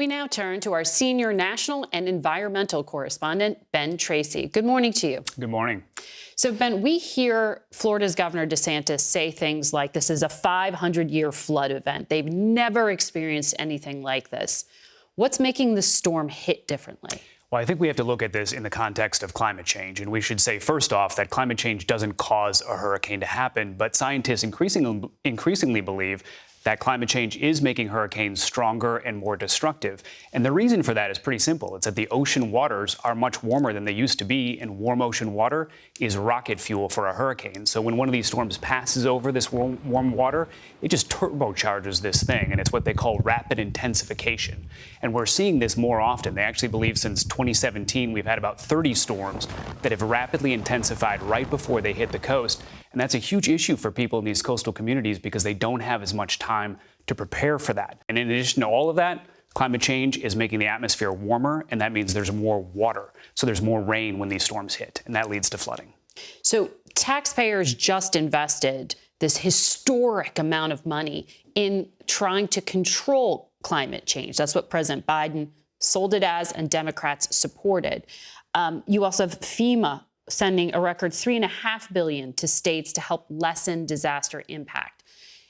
We now turn to our senior national and environmental correspondent, Ben Tracy. Good morning to you. Good morning. So, Ben, we hear Florida's Governor DeSantis say things like this is a 500-year flood event. They've never experienced anything like this. What's making the storm hit differently? Well, I think we have to look at this in the context of climate change. And we should say, first off, that climate change doesn't cause a hurricane to happen. But scientists increasingly believe that climate change is making hurricanes stronger and more destructive. And the reason for that is pretty simple. It's that the ocean waters are much warmer than they used to be, and warm ocean water is rocket fuel for a hurricane. So when one of these storms passes over this warm water, it just turbocharges this thing, and it's what they call rapid intensification. And we're seeing this more often. They actually believe since 2017, we've had about 30 storms that have rapidly intensified right before they hit the coast. And that's a huge issue for people in these coastal communities because they don't have as much time to prepare for that. And in addition to all of that, climate change is making the atmosphere warmer, and that means there's more water. So there's more rain when these storms hit, and that leads to flooding. So taxpayers just invested this historic amount of money in trying to control climate change. That's what President Biden sold it as, and Democrats supported. You also have FEMA sending a record $3.5 billion to states to help lessen disaster impact.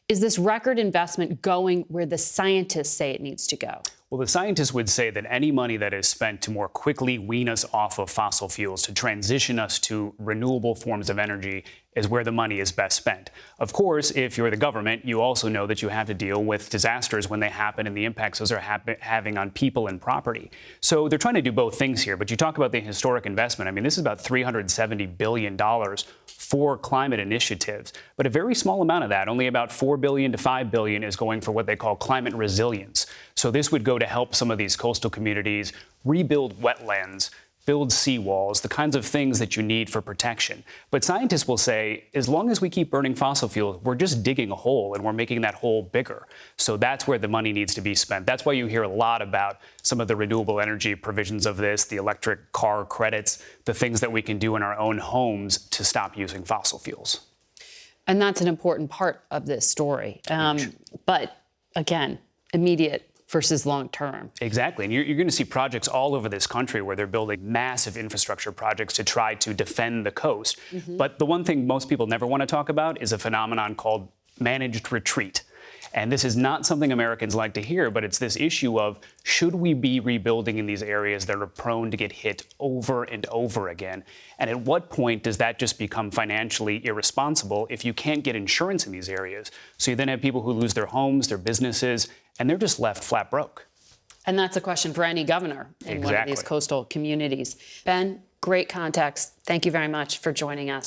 Is this record investment going where the scientists say it needs to go? Well, the scientists would say that any money that is spent to more quickly wean us off of fossil fuels, to transition us to renewable forms of energy, is where the money is best spent. Of course, if you're the government, you also know that you have to deal with disasters when they happen and the impacts those are having on people and property. So they're trying to do both things here. But you talk about the historic investment. I mean, this is about $370 billion for climate initiatives. But a very small amount of that, only about $4 billion to $5 billion, is going for what they call climate resilience. So this would go to help some of these coastal communities rebuild wetlands, build seawalls, the kinds of things that you need for protection. But scientists will say, as long as we keep burning fossil fuels, we're just digging a hole and we're making that hole bigger. So that's where the money needs to be spent. That's why you hear a lot about some of the renewable energy provisions of this, the electric car credits, the things that we can do in our own homes to stop using fossil fuels. And that's an important part of this story. But again, immediate versus long term. Exactly. And you're going to see projects all over this country where they're building massive infrastructure projects to try to defend the coast. But the one thing most people never want to talk about is a phenomenon called managed retreat. And this is not something Americans like to hear, but it's this issue of, should we be rebuilding in these areas that are prone to get hit over and over again? And at what point does that just become financially irresponsible if you can't get insurance in these areas? So you then have people who lose their homes, their businesses, and they're just left flat broke. And that's a question for any governor in one of these coastal communities. Ben, great context. Thank you very much for joining us.